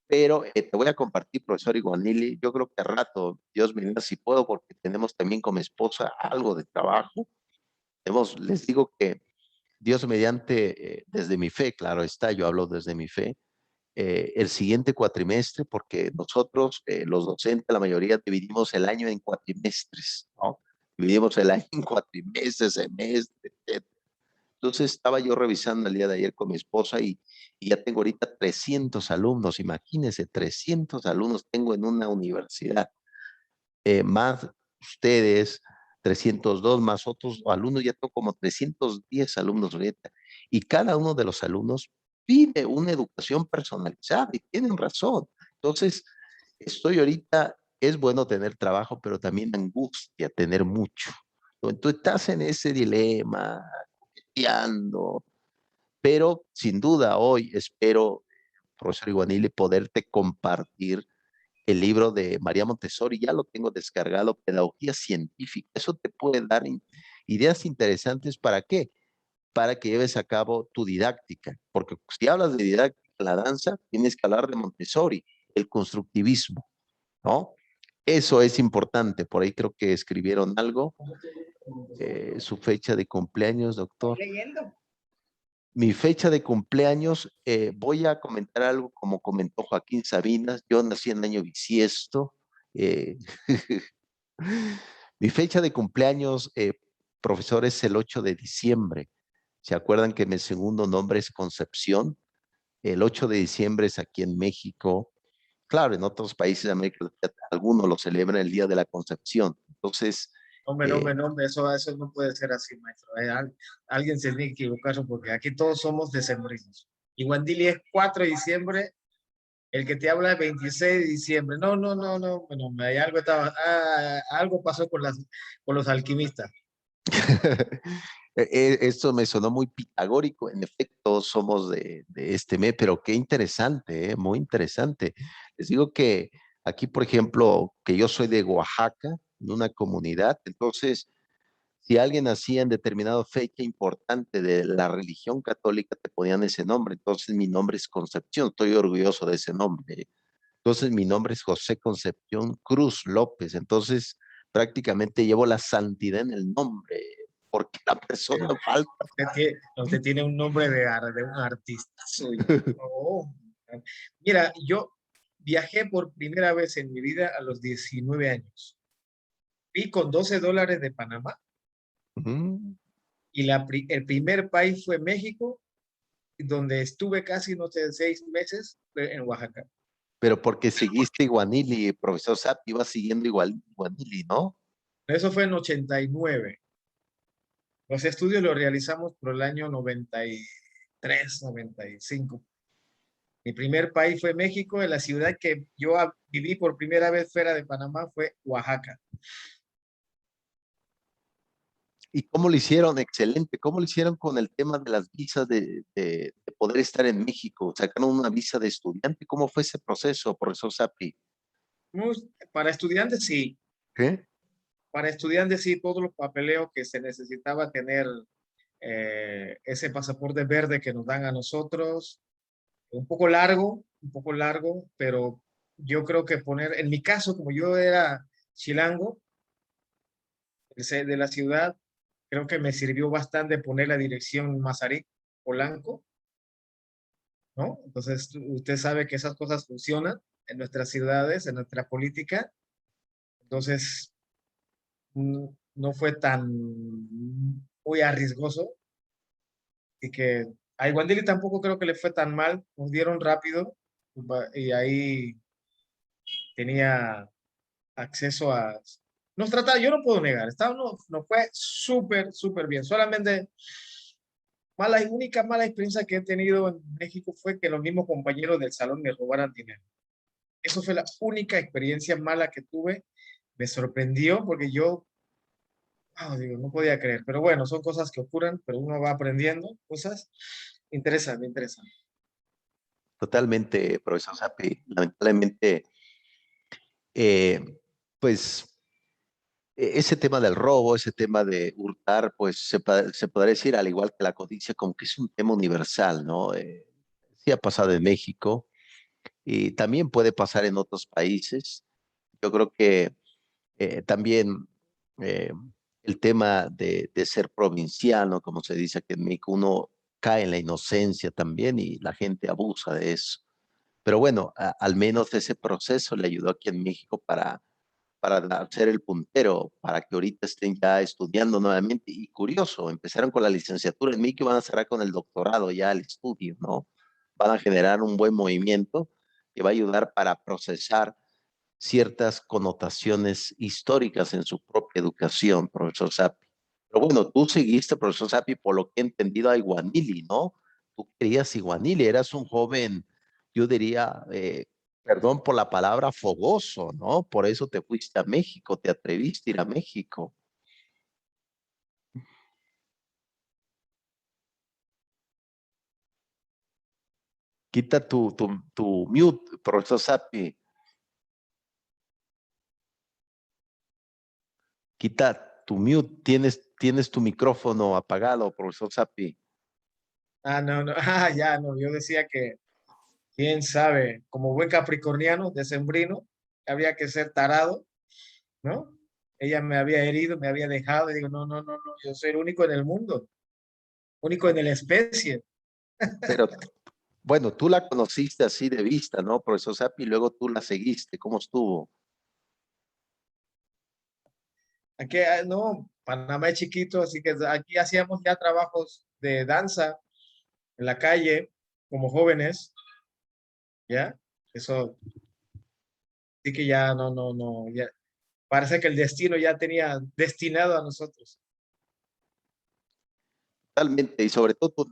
Speaker 2: pero te voy a compartir, profesor Iguanili, yo creo que a rato, Dios me diga si puedo, porque tenemos también con mi esposa algo de trabajo. Les digo que Dios mediante, desde mi fe, claro está, yo hablo desde mi fe, el siguiente cuatrimestre, porque nosotros, los docentes, la mayoría dividimos el año en cuatrimestres, ¿no? Dividimos el año en cuatrimestres, semestres, etc. Entonces estaba yo revisando el día de ayer con mi esposa y ya tengo ahorita 300 alumnos, imagínense, 300 alumnos tengo en una universidad, más ustedes, 302 más otros alumnos, ya tengo como 310 alumnos ahorita. Y cada uno de los alumnos pide una educación personalizada y tienen razón. Entonces, estoy ahorita, es bueno tener trabajo, pero también angustia tener mucho. Entonces, estás en ese dilema, coqueteando, pero sin duda hoy espero, profesor Iguanili, poderte compartir el libro de María Montessori. Ya lo tengo descargado, Pedagogía Científica. Eso te puede dar ideas interesantes. ¿Para qué? Para que lleves a cabo tu didáctica, porque si hablas de didáctica en la danza, tienes que hablar de Montessori, el constructivismo, ¿no? Eso es importante. Por ahí creo que escribieron algo. Su fecha de cumpleaños, doctor.
Speaker 3: Leyendo.
Speaker 2: Mi fecha de cumpleaños, voy a comentar algo como comentó Joaquín Sabinas. Yo nací en el año bisiesto. eh, Mi fecha de cumpleaños, profesor, es el 8 de diciembre. ¿Se acuerdan que mi segundo nombre es Concepción? El 8 de diciembre es aquí en México. Claro, en otros países de América Latina, algunos lo celebran el Día de la Concepción. Entonces,
Speaker 1: Hombre, no, hombre, no, hombre, eso no puede ser así, maestro. Alguien se tiene que equivocar porque aquí todos somos decembrinos. Y Guandili es 4 de diciembre, el que te habla es 26 de diciembre. No, no, no, no, bueno, algo pasó con los alquimistas.
Speaker 2: Esto me sonó muy pitagórico. En efecto, somos de este mes, pero qué interesante, muy interesante. Les digo que aquí, por ejemplo, que yo soy de Oaxaca, en una comunidad, entonces, si alguien nacía en determinada fecha importante de la religión católica, te ponían ese nombre. Entonces, mi nombre es Concepción, estoy orgulloso de ese nombre. Entonces, mi nombre es José Concepción Cruz López. Entonces, prácticamente llevo la santidad en el nombre, porque la persona falta.
Speaker 1: Usted tiene un nombre de un artista suyo. Oh. Mira, yo viajé por primera vez en mi vida a los 19 años. Vi con $12 de Panamá
Speaker 2: Mm.
Speaker 1: y el primer país fue México, donde estuve casi, no sé, 6 meses en Oaxaca.
Speaker 2: Pero porque seguiste Iguanili, profesor Zap, iba siguiendo igual Iguanili, ¿no?
Speaker 1: Eso fue en 89. Los estudios los realizamos por el año 93, 95. Mi primer país fue México, y la ciudad que yo viví por primera vez fuera de Panamá fue Oaxaca.
Speaker 2: ¿Y cómo lo hicieron? Excelente. ¿Cómo lo hicieron con el tema de las visas de poder estar en México? ¿Sacaron una visa de estudiante? ¿Cómo fue ese proceso, profesor Sapi?
Speaker 1: Para estudiantes sí,
Speaker 2: ¿Qué?
Speaker 1: para estudiantes sí, todos los papeleos que se necesitaba tener, ese pasaporte verde que nos dan a nosotros, un poco largo, pero yo creo que en mi caso, como yo era chilango, de la ciudad, creo que me sirvió bastante poner la dirección Mazarik, Polanco, ¿no? Entonces, usted sabe que esas cosas funcionan en nuestras ciudades, en nuestra política. Entonces, no fue tan muy arriesgoso y que a Iguandili tampoco creo que le fue tan mal. Nos dieron rápido y ahí tenía acceso a... Nos trataba, yo no puedo negar, nos fue súper, súper bien. Solamente única mala experiencia que he tenido en México fue que los mismos compañeros del salón me robaran dinero. Eso fue la única experiencia mala que tuve. Me sorprendió porque yo, digo, no podía creer. Pero bueno, son cosas que ocurren, pero uno va aprendiendo cosas. Interesante, interesante.
Speaker 2: Totalmente, profesor Sapi. Lamentablemente, eh, pues ese tema del robo, ese tema de hurtar, pues se podría decir, al igual que la codicia, como que es un tema universal, ¿no? Sí ha pasado en México y también puede pasar en otros países. Yo creo que también eh, el tema de ser provinciano, como se dice aquí en México, uno cae en la inocencia también y la gente abusa de eso. Pero bueno, al menos ese proceso le ayudó aquí en México para ser el puntero, para que ahorita estén ya estudiando nuevamente. Y curioso, empezaron con la licenciatura en México y van a cerrar con el doctorado ya el estudio, ¿no? Van a generar un buen movimiento que va a ayudar para procesar ciertas connotaciones históricas en su propia educación, profesor Sapi. Pero bueno, tú seguiste, profesor Sapi, por lo que he entendido, a Iguanili, ¿no? Tú querías Iguanili, eras un joven, yo diría, perdón por la palabra, fogoso, ¿no? Por eso te fuiste a México, te atreviste a ir a México. Quita tu mute, profesor Sapi. Quita tu mute. Tienes tu micrófono apagado, profesor Sapi.
Speaker 1: Ah, no, no, ya, no, yo decía que, quién sabe, como buen capricorniano, decembrino, había que ser tarado, ¿no? Ella me había herido, me había dejado, y digo, no, no, no, no, yo soy el único en el mundo, único en la especie.
Speaker 2: Pero, bueno, tú la conociste así de vista, ¿no, profesor Sapi? Y luego tú la seguiste. ¿Cómo estuvo?
Speaker 1: Aquí, no, Panamá es chiquito, así que aquí hacíamos ya trabajos de danza en la calle, como jóvenes, ¿ya? Eso, sí que ya, no, no, no, ya, parece que el destino ya tenía destinado a nosotros.
Speaker 2: Totalmente, y sobre todo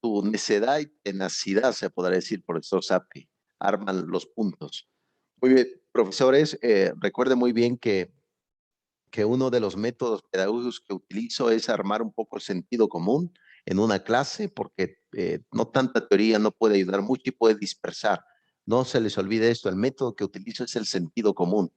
Speaker 2: tu necedad y tenacidad, se podrá decir, profesor Sapi, arman los puntos. Muy bien, profesores, recuerde muy bien que uno de los métodos pedagógicos que utilizo es armar un poco el sentido común en una clase, porque no tanta teoría no puede ayudar mucho y puede dispersar. No se les olvide esto, el método que utilizo es el sentido común,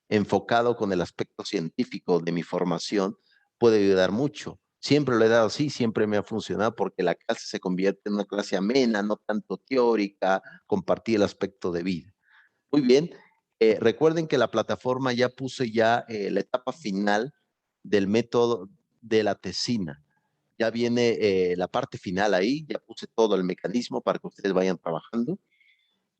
Speaker 2: enfocado con el aspecto científico de mi formación, puede ayudar mucho. Siempre lo he dado así, siempre me ha funcionado porque la clase se convierte en una clase amena, no tanto teórica, compartir el aspecto de vida. Muy bien, recuerden que la plataforma ya puse ya la etapa final del método de la tesina. Ya viene la parte final ahí, ya puse todo el mecanismo para que ustedes vayan trabajando.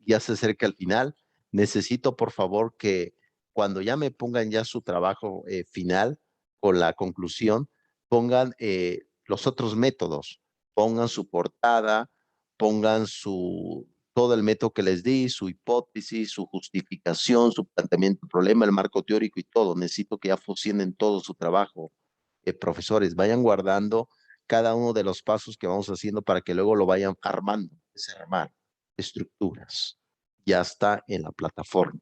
Speaker 2: Ya se acerca el final. Necesito, por favor, que cuando ya me pongan ya su trabajo final con la conclusión, pongan los otros métodos, pongan su portada, pongan todo el método que les di, su hipótesis, su justificación, su planteamiento del problema, el marco teórico y todo. Necesito que ya fusionen todo su trabajo. Profesores, vayan guardando cada uno de los pasos que vamos haciendo para que luego lo vayan armando, desarmar estructuras. Ya está en la plataforma,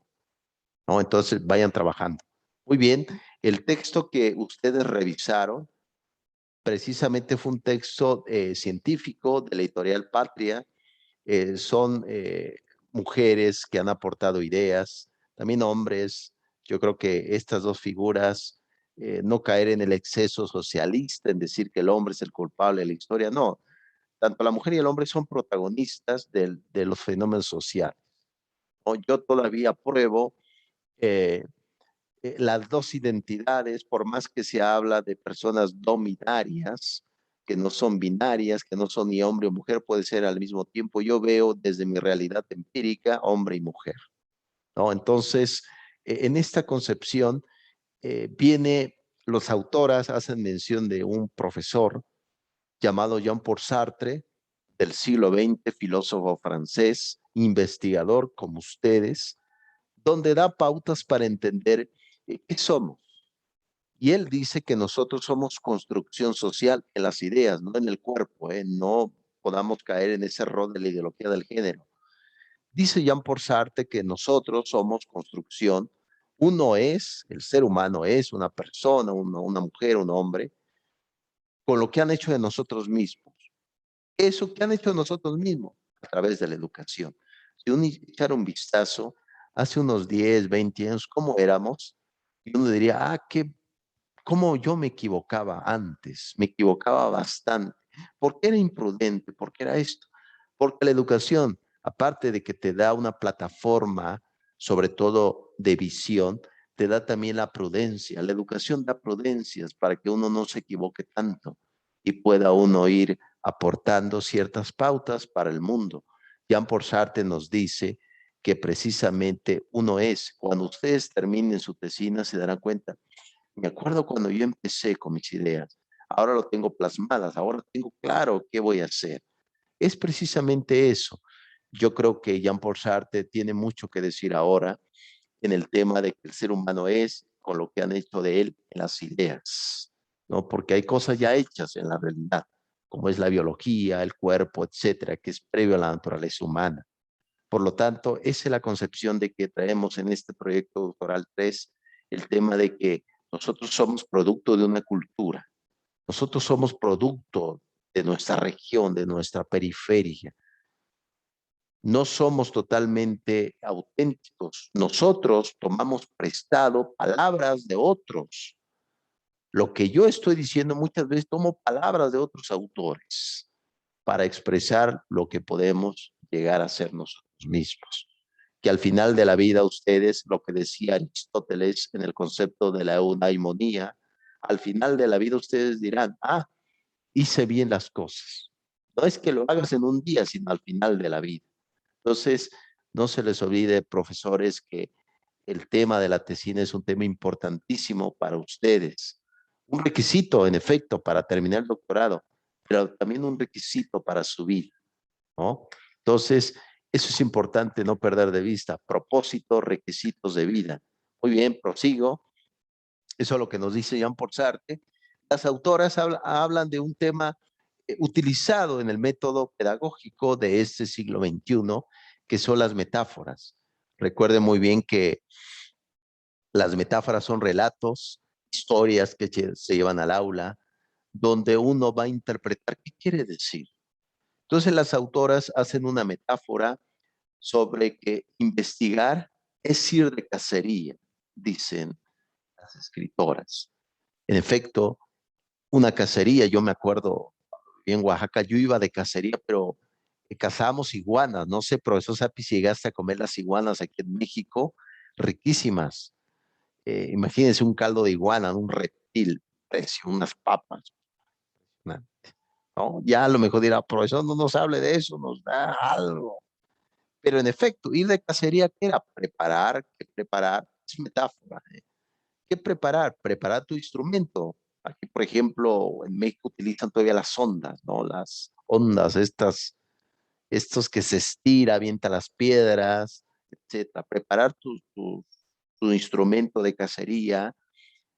Speaker 2: ¿no? Entonces vayan trabajando. Muy bien, el texto que ustedes revisaron precisamente fue un texto científico de la editorial Patria. Son mujeres que han aportado ideas, también hombres. Yo creo que estas dos figuras, no caer en el exceso socialista, en decir que el hombre es el culpable de la historia, no. Tanto la mujer y el hombre son protagonistas de los fenómenos sociales. ¿No? Yo todavía apruebo eh, las dos identidades, por más que se habla de personas dominarias, que no son binarias, que no son ni hombre o mujer, puede ser al mismo tiempo. Yo veo desde mi realidad empírica hombre y mujer, ¿no? Entonces, en esta concepción los autoras hacen mención de un profesor llamado Jean-Paul Sartre, del siglo XX, filósofo francés, investigador como ustedes, donde da pautas para entender qué somos. Y él dice que nosotros somos construcción social en las ideas, no en el cuerpo, no podamos caer en ese error de la ideología del género. Dice Jean-Paul Sartre que nosotros somos construcción, el ser humano es una persona, una mujer, un hombre, con lo que han hecho de nosotros mismos. Eso que han hecho de nosotros mismos a través de la educación. Si uno echara un vistazo, hace unos 10, 20 años, ¿cómo éramos? Y uno diría, cómo yo me equivocaba antes, me equivocaba bastante. ¿Por qué era imprudente? ¿Por qué era esto? Porque la educación, aparte de que te da una plataforma, sobre todo de visión, te da también la prudencia. La educación da prudencias para que uno no se equivoque tanto y pueda uno ir aportando ciertas pautas para el mundo. Jean-Paul Sartre nos dice que precisamente cuando ustedes terminen su tesina, se darán cuenta. Me acuerdo cuando yo empecé con mis ideas, ahora lo tengo plasmadas, ahora tengo claro qué voy a hacer. Es precisamente eso. Yo creo que Jean-Paul Sartre tiene mucho que decir ahora en el tema de que el ser humano es con lo que han hecho de él en las ideas, ¿no? Porque hay cosas ya hechas en la realidad, como es la biología, el cuerpo, etcétera, que es previo a la naturaleza humana. Por lo tanto, esa es la concepción de que traemos en este proyecto doctoral 3, el tema de que nosotros somos producto de una cultura, nosotros somos producto de nuestra región, de nuestra periferia. no somos totalmente auténticos. Nosotros tomamos prestado palabras de otros. Lo que yo estoy diciendo muchas veces tomo palabras de otros autores para expresar lo que podemos llegar a ser nosotros mismos. Que al final de la vida ustedes, lo que decía Aristóteles en el concepto de la eudaimonía, al final de la vida ustedes dirán, ah, hice bien las cosas. No es que lo hagas en un día, sino al final de la vida. Entonces, no se les olvide, profesores, que el tema de la tesina es un tema importantísimo para ustedes. Un requisito, en efecto, para terminar el doctorado, pero también un requisito para su vida, ¿no? Entonces, eso es importante no perder de vista. Propósitos, requisitos de vida. Muy bien, prosigo. Eso es lo que nos dice Jean-Paul Sartre. Las autoras hablan de un tema utilizado en el método pedagógico de este siglo XXI, que son las metáforas. Recuerden muy bien que las metáforas son relatos, historias que se llevan al aula, donde uno va a interpretar qué quiere decir. Entonces las autoras hacen una metáfora sobre que investigar es ir de cacería, dicen las escritoras. En efecto, una cacería, yo me acuerdo, en Oaxaca yo iba de cacería, pero cazábamos iguanas, no sé, profesor Sapi, si llegaste a comer las iguanas aquí en México, riquísimas. Imagínense un caldo de iguana, un reptil, precio, unas papas, ¿no? Ya a lo mejor dirá, profesor, no nos hable de eso, nos da algo. Pero en efecto, ir de cacería, ¿qué era? Preparar, ¿qué preparar? Es metáfora. ¿Qué preparar? Preparar tu instrumento. Aquí, por ejemplo, en México utilizan todavía las ondas, ¿no? Las ondas, estos que se estira, avienta las piedras, etcétera. Preparar tu instrumento de cacería,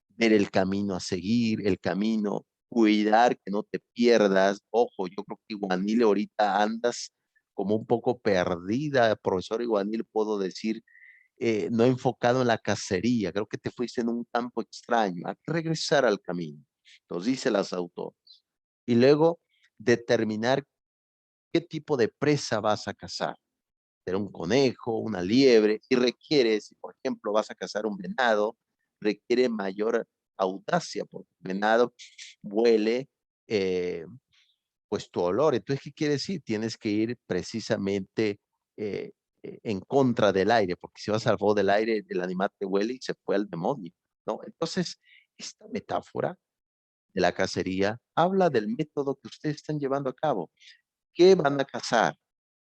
Speaker 2: ver el camino a seguir, el camino, cuidar que no te pierdas. Ojo, yo creo que Iguanile ahorita andas como un poco perdida, profesor Iguanile, puedo decir, no enfocado en la cacería, creo que te fuiste en un campo extraño, hay que regresar al camino, nos dice las autores. Y luego determinar qué tipo de presa vas a cazar. ¿Será un conejo, una liebre? Y requiere, si por ejemplo vas a cazar un venado, requiere mayor audacia, porque el venado huele pues tu olor. Entonces, ¿qué quiere decir? Tienes que ir precisamente en contra del aire, porque si vas al favor del aire, el animal te huele y se fue al demonio, ¿no? Entonces, esta metáfora de la cacería habla del método que ustedes están llevando a cabo. ¿Qué van a cazar?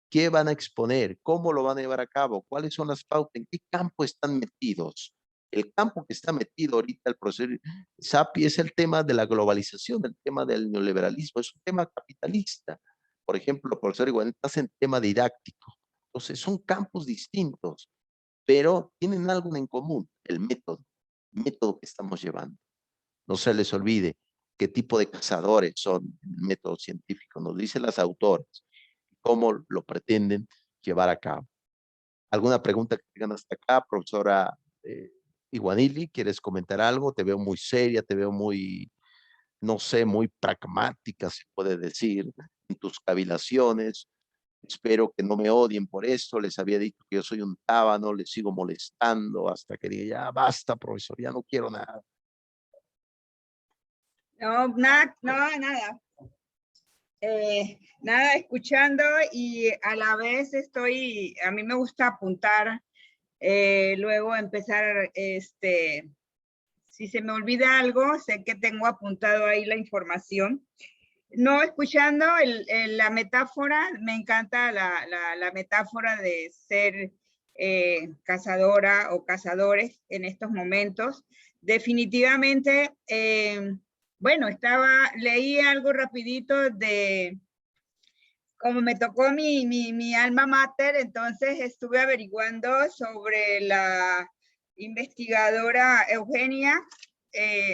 Speaker 2: ¿Qué van a exponer? ¿Cómo lo van a llevar a cabo? ¿Cuáles son las pautas? ¿En qué campo están metidos? El campo que está metido ahorita el profesor Sapi es el tema de la globalización, el tema del neoliberalismo, es un tema capitalista. Por ejemplo, el profesor Igual está en tema didáctico. Entonces, son campos distintos, pero tienen algo en común, el método que estamos llevando. No se les olvide qué tipo de cazadores son el método científico, nos dicen las autoras, cómo lo pretenden llevar a cabo. ¿Alguna pregunta que tengan hasta acá, profesora Iguanili? ¿Quieres comentar algo? Te veo muy seria, te veo muy, no sé, muy pragmática, se puede decir, en tus cavilaciones. Espero que no me odien por esto. Les había dicho que yo soy un tábano, les sigo molestando hasta que diga, ya basta, profesor, ya no quiero nada.
Speaker 3: No, nada, no, nada. Nada, escuchando y a la vez a mí me gusta apuntar, luego empezar, si se me olvida algo, sé que tengo apuntado ahí la información. No, escuchando la metáfora, me encanta la metáfora de ser cazadora o cazadores en estos momentos. Definitivamente, bueno, leí algo rapidito de, como me tocó mi alma mater, entonces estuve averiguando sobre la investigadora Eugenia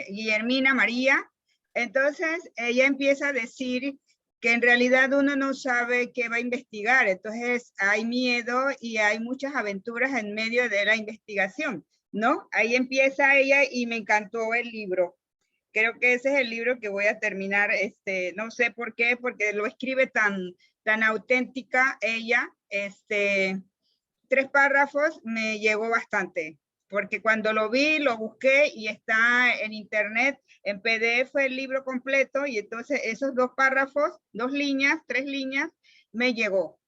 Speaker 3: Guillermina María. Entonces ella empieza a decir que en realidad uno no sabe qué va a investigar, entonces hay miedo y hay muchas aventuras en medio de la investigación, ¿no? Ahí empieza ella y me encantó el libro. Creo que ese es el libro que voy a terminar, no sé por qué, porque lo escribe tan auténtica ella, 3 párrafos me llegó bastante, porque cuando lo vi, lo busqué y está en internet, en PDF el libro completo, y entonces esos 2 párrafos, 2 líneas, 3 líneas, me llegó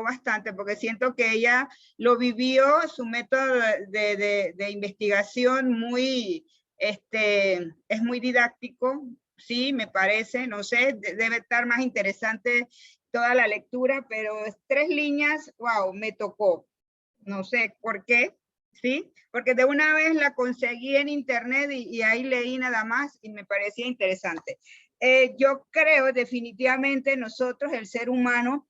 Speaker 3: bastante, porque siento que ella lo vivió, su método de investigación muy, es muy didáctico, sí, me parece, no sé, debe estar más interesante toda la lectura, pero 3 líneas, wow, me tocó. No sé por qué, ¿sí? Porque de una vez la conseguí en internet y ahí leí nada más y me parecía interesante. Yo creo definitivamente nosotros, el ser humano,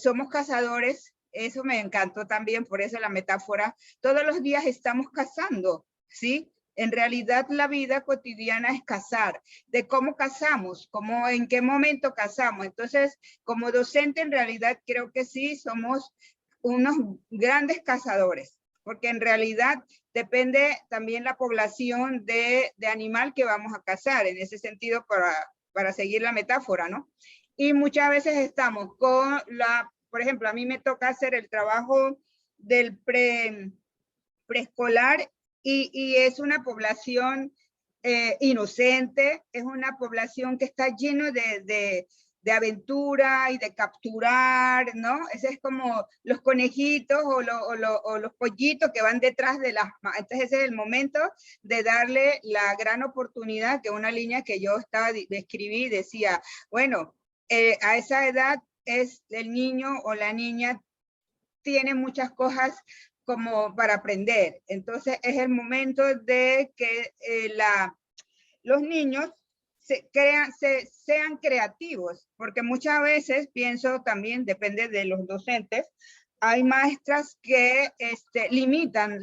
Speaker 3: somos cazadores, eso me encantó también, por eso la metáfora, todos los días estamos cazando, ¿sí? En realidad la vida cotidiana es cazar, de cómo cazamos, cómo, en qué momento cazamos. Entonces, como docente en realidad creo que sí, somos unos grandes cazadores, porque en realidad depende también la población de animal que vamos a cazar, en ese sentido para seguir la metáfora, ¿no? Y muchas veces estamos con por ejemplo, a mí me toca hacer el trabajo del preescolar y es una población inocente, es una población que está lleno de aventura y de capturar, ¿no? Ese es como los conejitos o los pollitos que van detrás de las... Entonces ese es el momento de darle la gran oportunidad, que una línea que yo escribí decía, bueno, a esa edad es el niño o la niña tiene muchas cosas como para aprender. Entonces es el momento de que los niños sean creativos, porque muchas veces pienso también, depende de los docentes, hay maestras que limitan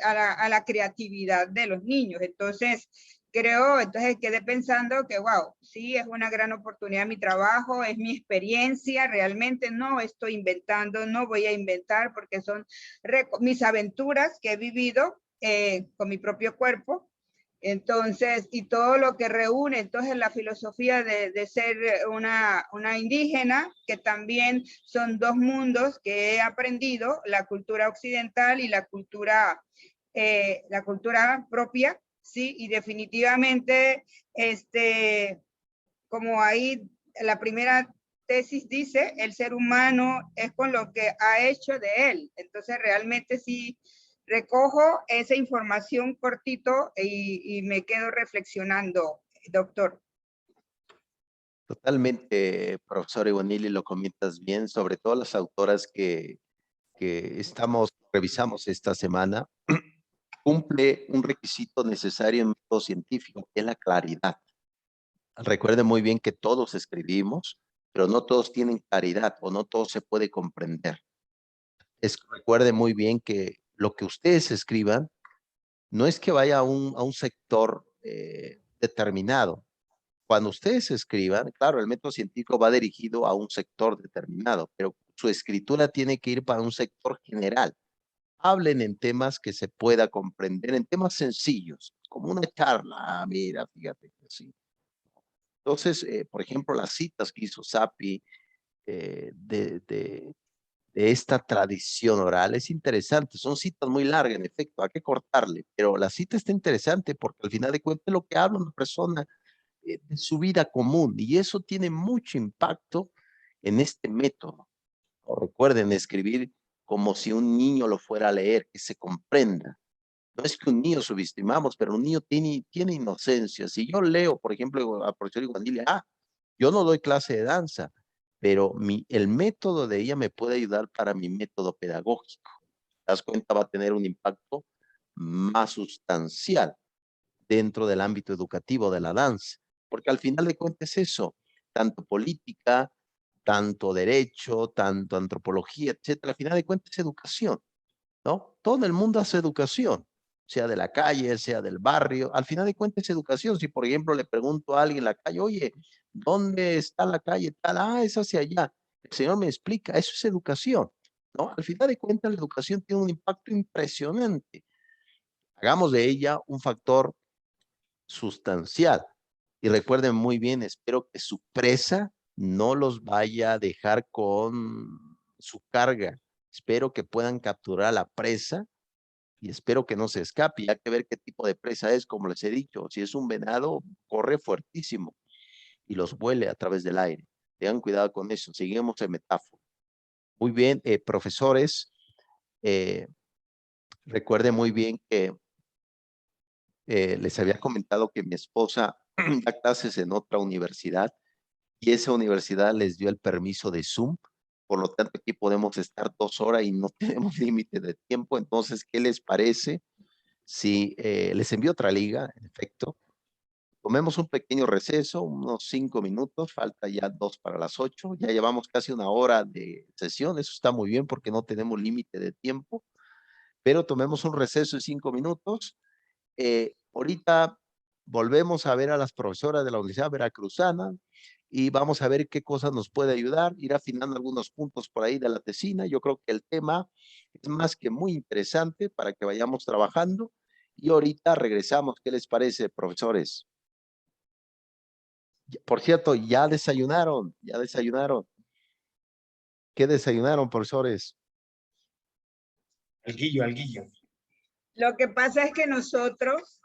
Speaker 3: a la creatividad de los niños. Entonces, quedé pensando que, wow, sí, es una gran oportunidad mi trabajo, es mi experiencia, realmente no estoy inventando, no voy a inventar, porque son mis aventuras que he vivido con mi propio cuerpo. Entonces, y todo lo que reúne, entonces la filosofía de ser una indígena, que también son 2 mundos que he aprendido, la cultura occidental y la cultura propia, ¿sí? Y definitivamente, como ahí la primera tesis dice, el ser humano es con lo que ha hecho de él. Entonces, realmente sí, recojo esa información cortito y me quedo reflexionando, doctor.
Speaker 2: Totalmente, profesor Iguanili, lo comentas bien, sobre todo las autoras que revisamos esta semana, cumple un requisito necesario en método científico, que es la claridad. Recuerde muy bien que todos escribimos, pero no todos tienen claridad o no todo se puede comprender. Recuerde muy bien que lo que ustedes escriban no es que vaya a un sector determinado. Cuando ustedes escriban, claro, el método científico va dirigido a un sector determinado, pero su escritura tiene que ir para un sector general. Hablen en temas que se pueda comprender, en temas sencillos, como una charla. Ah, mira, fíjate que sí. Entonces, por ejemplo, las citas que hizo Sapi de esta tradición oral es interesante. Son citas muy largas, en efecto, hay que cortarle, pero la cita está interesante porque al final de cuentas es lo que habla una persona de su vida común y eso tiene mucho impacto en este método. O recuerden escribir como si un niño lo fuera a leer, que se comprenda. No es que un niño subestimamos, pero un niño tiene inocencia. Si yo leo, por ejemplo, a profesor Iguanili, yo no doy clase de danza, pero el método de ella me puede ayudar para mi método pedagógico. ¿Te das cuenta? Va a tener un impacto más sustancial dentro del ámbito educativo de la danza, porque al final de cuentas es eso, tanto política, tanto derecho, tanto antropología, etcétera. Al final de cuentas es educación, ¿no? Todo el mundo hace educación, sea de la calle, sea del barrio. Al final de cuentas es educación. Si, por ejemplo, le pregunto a alguien en la calle, oye, ¿dónde está la calle tal? Ah, es hacia allá. El señor me explica, eso es educación, ¿no? Al final de cuentas la educación tiene un impacto impresionante. Hagamos de ella un factor sustancial. Y recuerden muy bien, espero que su presa no los vaya a dejar con su carga. Espero que puedan capturar a la presa y espero que no se escape. Y hay que ver qué tipo de presa es, como les he dicho. Si es un venado, corre fuertísimo y los vuele a través del aire. Tengan cuidado con eso. Seguimos en metáfora. Muy bien, profesores. Recuerden muy bien que les había comentado que mi esposa da clases en otra universidad y esa universidad les dio el permiso de Zoom. Por lo tanto, aquí podemos estar 2 horas y no tenemos límite de tiempo. Entonces, ¿qué les parece si les envío otra liga? En efecto, tomemos un pequeño receso, unos 5 minutos, falta ya 2 para las 8. Ya llevamos casi 1 hora de sesión, eso está muy bien porque no tenemos límite de tiempo, pero tomemos un receso de 5 minutos. Ahorita volvemos a ver a las profesoras de la Universidad Veracruzana y vamos a ver qué cosas nos puede ayudar, ir afinando algunos puntos por ahí de la tesina. Yo creo que el tema es más que muy interesante para que vayamos trabajando y ahorita regresamos. ¿Qué les parece, profesores? Por cierto, ya desayunaron, ya desayunaron. ¿Qué desayunaron, profesores?
Speaker 1: Alguillo.
Speaker 3: Lo que pasa es que nosotros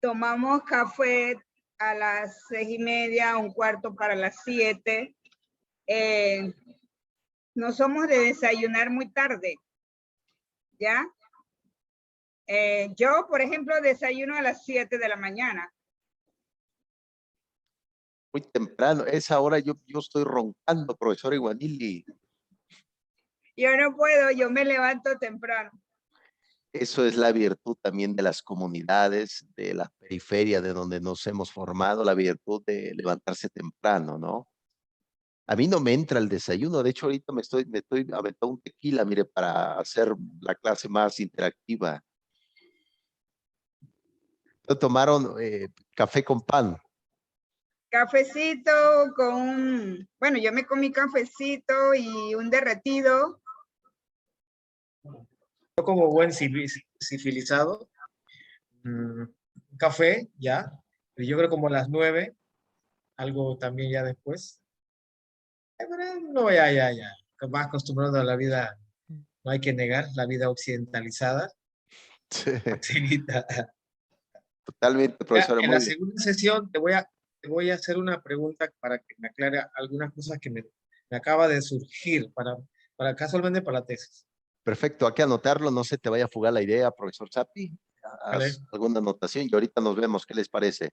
Speaker 3: tomamos café a las 6:30, 1/4 para las 7. No somos de desayunar muy tarde, ¿ya? Yo, por ejemplo, desayuno a las 7 de la mañana.
Speaker 2: Muy temprano, esa hora yo estoy roncando, profesor Iguanili.
Speaker 3: Yo no puedo, yo me levanto temprano.
Speaker 2: Eso es la virtud también de las comunidades, de la periferia de donde nos hemos formado, la virtud de levantarse temprano, ¿no? A mí no me entra el desayuno, de hecho ahorita me estoy aventando un tequila, mire, para hacer la clase más interactiva. Tomaron café con pan.
Speaker 3: Cafecito con, bueno, yo me comí cafecito y un derretido.
Speaker 1: Yo como buen civilizado, café ya, pero yo creo como a las 9, algo también ya después. Pero no, ya, más acostumbrado a la vida, no hay que negar, la vida occidentalizada.
Speaker 2: Sí,
Speaker 1: Facilita.
Speaker 2: totalmente,
Speaker 1: Ya,
Speaker 2: profesor.
Speaker 1: en la
Speaker 2: Muy bien.
Speaker 1: segunda sesión te voy a hacer una pregunta para que me aclare algunas cosas que me acaba de surgir para casualmente para la tesis.
Speaker 2: Perfecto, hay que anotarlo, no se te vaya a fugar la idea, profesor Sapi.
Speaker 1: ¿Vale?
Speaker 2: Haz alguna anotación y ahorita nos vemos. ¿Qué les parece?